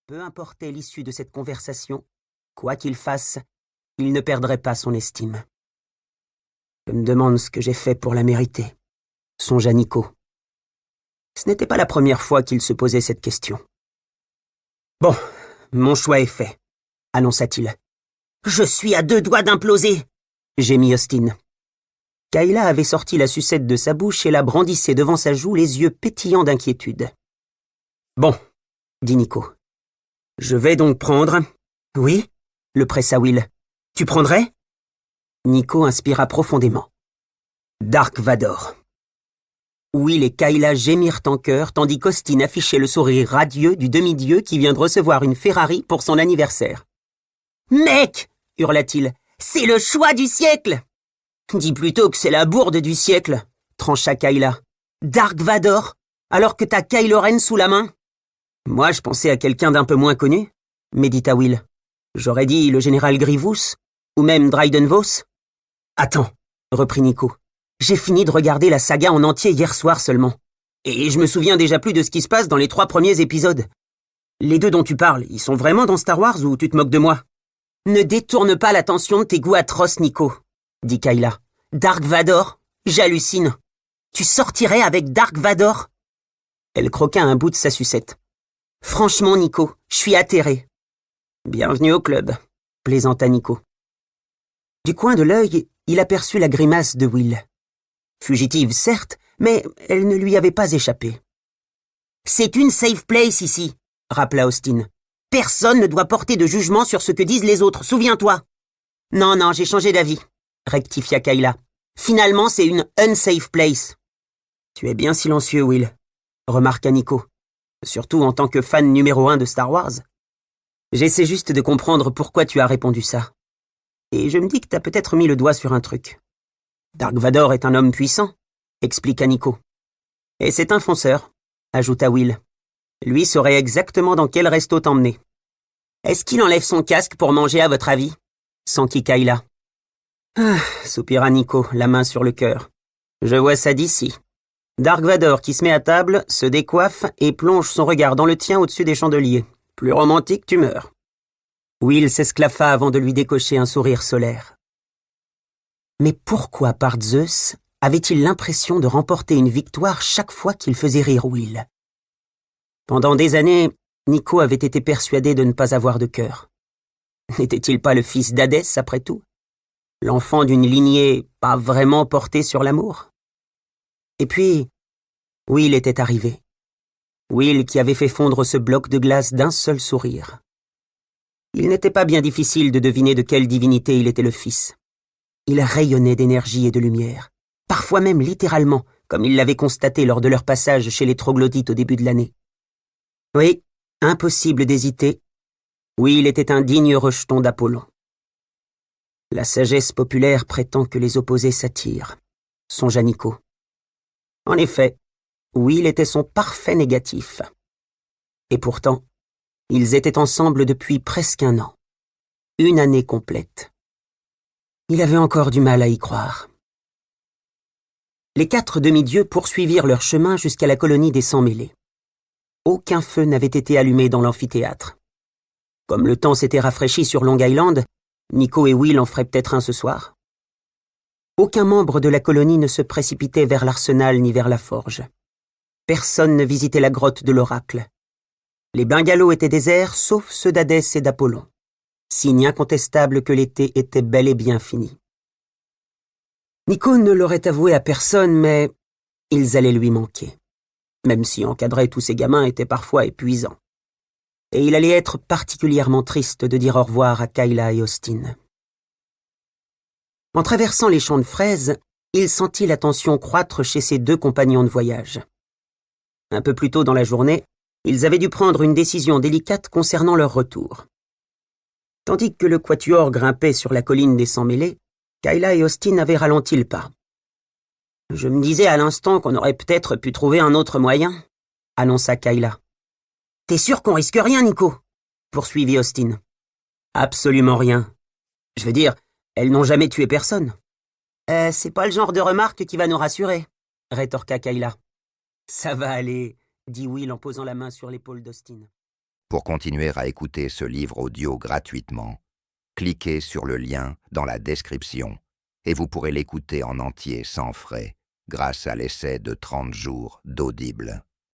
Peu importait l'issue de cette conversation, quoi qu'il fasse, il ne perdrait pas son estime. Je me demande ce que j'ai fait pour la mériter, songea Nico. Ce n'était pas la première fois qu'il se posait cette question. Bon, mon choix est fait, annonça-t-il. Je suis à 2 doigts d'imploser, gémit Austin. Kayla avait sorti la sucette de sa bouche et la brandissait devant sa joue, les yeux pétillants d'inquiétude. Bon, dit Nico. Je vais donc prendre... Oui, le pressa Will. Tu prendrais? Nico inspira profondément. Dark Vador. Will et Kayla gémirent en chœur, tandis qu'Austin affichait le sourire radieux du demi-dieu qui vient de recevoir une Ferrari pour son anniversaire. « Mec !» hurla-t-il. « C'est le choix du siècle !»« Dis plutôt que c'est la bourde du siècle !» trancha Kayla. « Dark Vador, alors que t'as Kylo Ren sous la main !»« Moi, je pensais à quelqu'un d'un peu moins connu, » médita Will. « J'aurais dit le général Grievous, ou même Dryden Voss. »« Attends, » reprit Nico. « J'ai fini de regarder la saga en entier hier soir seulement. Et je me souviens déjà plus de ce qui se passe dans les 3 premiers épisodes. Les 2 dont tu parles, ils sont vraiment dans Star Wars ou tu te moques de moi ? Ne détourne pas l'attention de tes goûts atroces, Nico, dit Kayla. Dark Vador, j'hallucine. Tu sortirais avec Dark Vador ? Elle croqua un bout de sa sucette. Franchement, Nico, je suis atterré. Bienvenue au club, plaisanta Nico. Du coin de l'œil, il aperçut la grimace de Will. Fugitive, certes, mais elle ne lui avait pas échappé. « C'est une safe place ici », rappela Austin. « Personne ne doit porter de jugement sur ce que disent les autres, souviens-toi. »« Non, j'ai changé d'avis, » rectifia Kayla. « Finalement, c'est une unsafe place. »« Tu es bien silencieux, Will, » remarqua Nico. « Surtout en tant que fan numéro 1 de Star Wars. J'essaie juste de comprendre pourquoi tu as répondu ça. Et je me dis que t'as peut-être mis le doigt sur un truc. Dark Vador est un homme puissant, expliqua Nico. Et c'est un fonceur, ajouta Will. Lui saurait exactement dans quel resto t'emmener. Est-ce qu'il enlève son casque pour manger à votre avis ? S'enquit Kayla. Ah, soupira Nico, la main sur le cœur. Je vois ça d'ici. Dark Vador qui se met à table, se décoiffe et plonge son regard dans le tien au-dessus des chandeliers. Plus romantique, tu meurs. Will s'esclaffa avant de lui décocher un sourire solaire. Mais pourquoi, par Zeus, avait-il l'impression de remporter une victoire chaque fois qu'il faisait rire Will ? Pendant des années, Nico avait été persuadé de ne pas avoir de cœur. N'était-il pas le fils d'Hadès, après tout ? L'enfant d'une lignée pas vraiment portée sur l'amour ? Et puis, Will était arrivé. Will qui avait fait fondre ce bloc de glace d'un seul sourire. Il n'était pas bien difficile de deviner de quelle divinité il était le fils. Il rayonnait d'énergie et de lumière, parfois même littéralement, comme il l'avait constaté lors de leur passage chez les troglodytes au début de l'année. Oui, impossible d'hésiter. Oui, il était un digne rejeton d'Apollon. La sagesse populaire prétend que les opposés s'attirent, songea Nico. En effet, Will était son parfait négatif. Et pourtant, ils étaient ensemble depuis presque 1 an. 1 année complète. Il avait encore du mal à y croire. Les 4 demi-dieux poursuivirent leur chemin jusqu'à la colonie des Sans-Mêlés. Aucun feu n'avait été allumé dans l'amphithéâtre. Comme le temps s'était rafraîchi sur Long Island, Nico et Will en feraient peut-être un ce soir. Aucun membre de la colonie ne se précipitait vers l'arsenal ni vers la forge. Personne ne visitait la grotte de l'oracle. Les bungalows étaient déserts, sauf ceux d'Hadès et d'Apollon. Signe incontestable que l'été était bel et bien fini. Nico ne l'aurait avoué à personne, mais ils allaient lui manquer. Même si encadrer tous ces gamins était parfois épuisant. Et il allait être particulièrement triste de dire au revoir à Kayla et Austin. En traversant les champs de fraises, il sentit la tension croître chez ses 2 compagnons de voyage. Un peu plus tôt dans la journée, ils avaient dû prendre une décision délicate concernant leur retour. Tandis que le quatuor grimpait sur la colline des Sans-Mêlés, Kayla et Austin avaient ralenti le pas. « Je me disais à l'instant qu'on aurait peut-être pu trouver un autre moyen, » annonça Kayla. « T'es sûr qu'on risque rien, Nico ?» poursuivit Austin. « Absolument rien. Je veux dire, elles n'ont jamais tué personne. »« C'est pas le genre de remarque qui va nous rassurer, » rétorqua Kayla. « Ça va aller, » dit Will en posant la main sur l'épaule d'Austin. Pour continuer à écouter ce livre audio gratuitement, cliquez sur le lien dans la description et vous pourrez l'écouter en entier sans frais grâce à l'essai de 30 jours d'Audible.